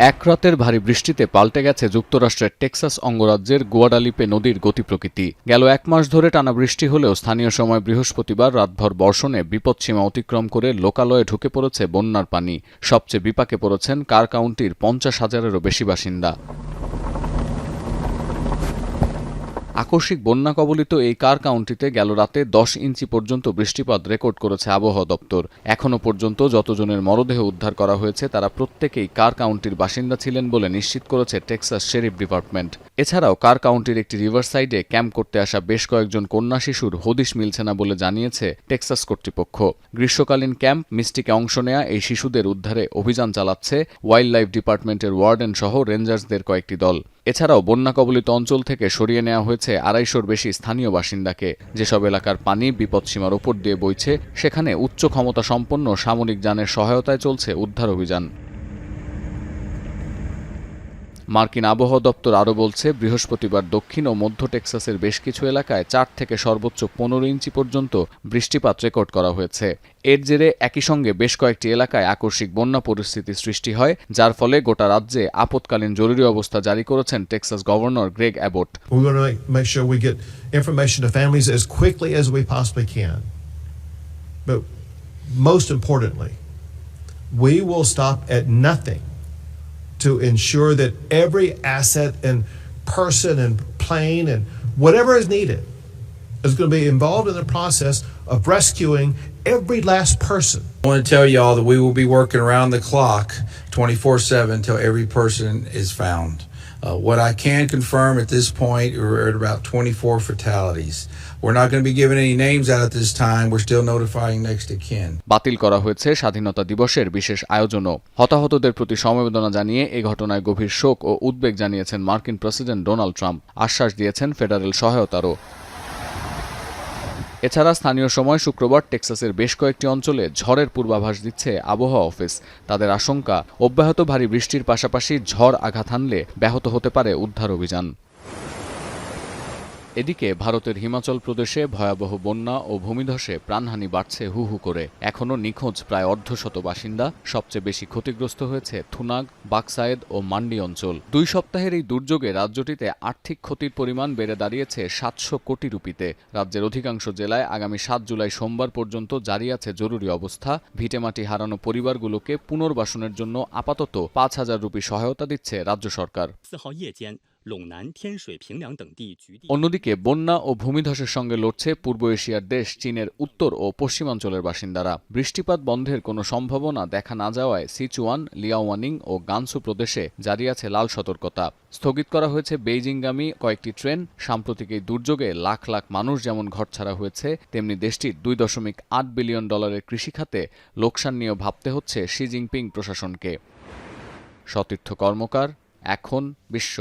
এক রাতের ভারী বৃষ্টিতে পাল্টে গেছে যুক্তরাষ্ট্রের টেক্সাস অঙ্গরাজ্যের গুয়াডালিপে নদীর গতিপ্রকৃতি। গেল এক মাস ধরে টানা বৃষ্টি হলেও স্থানীয় সময় বৃহস্পতিবার রাতভর বর্ষণে বিপৎসীমা অতিক্রম করে লোকালয়ে ঢুকে পড়েছে বন্যার পানি। সবচেয়ে বিপাকে পড়েছেন কার কাউন্টির 50,000-এরও বেশি বাসিন্দা। আকস্মিক বন্যা কবলিত এই কার কাউন্টিতে গেল রাতে 10 ইঞ্চি পর্যন্ত বৃষ্টিপাত রেকর্ড করেছে আবহাওয়া দপ্তর। এখনও পর্যন্ত যতজনের মরদেহ উদ্ধার করা হয়েছে তারা প্রত্যেকেই কার কাউন্টির বাসিন্দা ছিলেন বলে নিশ্চিত করেছে টেক্সাস শেরিফ ডিপার্টমেন্ট। এছাড়াও কার কাউন্টির একটি রিভারসাইডে ক্যাম্প করতে আসা বেশ কয়েকজন কন্যা শিশুর হদিশ মিলছে না বলে জানিয়েছে টেক্সাস কর্তৃপক্ষ। গ্রীষ্মকালীন ক্যাম্প মিস্টিকে অংশ নেয়া এই শিশুদের উদ্ধারে অভিযান চালাচ্ছে ওয়াইল্ড লাইফ ডিপার্টমেন্টের ওয়ার্ডেন সহ রেঞ্জার্সদের কয়েকটি দল। এছাড়াও বন্যা কবলিত অঞ্চল থেকে সরিয়ে নেওয়া হয়েছে 250-র বেশি স্থানীয় বাসিন্দাকে। যেসব এলাকার পানি বিপদসীমার ওপর দিয়ে বইছে সেখানে উচ্চ ক্ষমতা সম্পন্ন সামরিক যানের সহায়তায় চলছে উদ্ধার অভিযান। মার্কিন আবহাওয়া দপ্তর আরও বলছে, বৃহস্পতিবার দক্ষিণ ও মধ্য টেক্সাসের বেশ কিছু এলাকায় 4 থেকে সর্বোচ্চ 15 ইঞ্চি পর্যন্ত বৃষ্টিপাত রেকর্ড করা হয়েছে। এর জেরে একই সঙ্গে বেশ কয়েকটি এলাকায় আকস্মিক বন্যা পরিস্থিতি সৃষ্টি হয়, যার ফলে গোটা রাজ্যে আপৎকালীন জরুরি অবস্থা জারি করেছেন Texas governor Greg Abbott. We're going to make sure we get information to families as quickly as we possibly can. But most importantly, we will stop at nothing to ensure that every asset and person and plane and whatever is needed is going to be involved in the process of rescuing every last person. I want to tell you all that we will be working around the clock 24/7 till every person is found. What I can confirm at this point, we're at about 24 fatalities. We're not going to be giving any names out at this time. We're still notifying next of kin. বাতিল করা হয়েছে স্বাধীনতা দিবসের বিশেষ আয়োজনও। হতাহতদের প্রতি সমবেদনা জানিয়ে এই ঘটনায় গভীর শোক ও উদ্বেগ জানিয়েছেন মার্কিন প্রেসিডেন্ট ডোনাল্ড ট্রাম্প। আশ্বাস দিয়েছেন ফেডারেল সহায়তারও। এছাড়া স্থানীয় সময় শুক্রবার টেক্সাসের বেশ কয়েকটি অঞ্চলে ঝড়ের পূর্বাভাস দিচ্ছে আবহাওয়া অফিস। তাদের আশঙ্কা, অব্যাহত ভারী বৃষ্টির পাশাপাশি ঝড় আঘাত হানলে ব্যাহত হতে পারে উদ্ধার অভিযান। এদিকে ভারতের হিমাচল প্রদেশে ভয়াবহ বন্যা ও ভূমিধসে প্রাণহানি বাড়ছে হু হু করে। এখনও নিখোঁজ প্রায় অর্ধশত বাসিন্দা। সবচেয়ে বেশি ক্ষতিগ্রস্ত হয়েছে থুনাগ, বাকসায়েদ ও মান্ডি অঞ্চল। 2 সপ্তাহের এই দুর্যোগে রাজ্যটিতে আর্থিক ক্ষতির পরিমাণ বেড়ে দাঁড়িয়েছে 700 কোটি রুপিতে। রাজ্যের অধিকাংশ জেলায় আগামী 7 জুলাই সোমবার পর্যন্ত জারি আছে জরুরি অবস্থা। ভিটেমাটি হারানো পরিবারগুলোকে পুনর্বাসনের জন্য আপাতত 5,000 রুপি সহায়তা দিচ্ছে রাজ্য সরকার। অন্যদিকে বন্যা ও ভূমিধসের সঙ্গে লড়ছে পূর্ব এশিয়ার দেশ চীনের উত্তর ও পশ্চিমাঞ্চলের বাসিন্দারা। বৃষ্টিপাত বন্ধের কোনো সম্ভাবনা দেখা না যাওয়ায় সিচুয়ান, লিয়াওয়ানিং ও গানসু প্রদেশে জারি আছে লাল সতর্কতা। স্থগিত করা হয়েছে বেইজিংগামী কয়েকটি ট্রেন। সাম্প্রতিক এই দুর্যোগে লাখ লাখ মানুষ যেমন ঘরছাড়া হয়েছে, তেমনি দেশটির $2.8 বিলিয়ন কৃষিখাতে লোকসান নিয়েও ভাবতে হচ্ছে শি জিনপিং প্রশাসনকে। সতীর্থ কর্মকার, এখন বিশ্ব।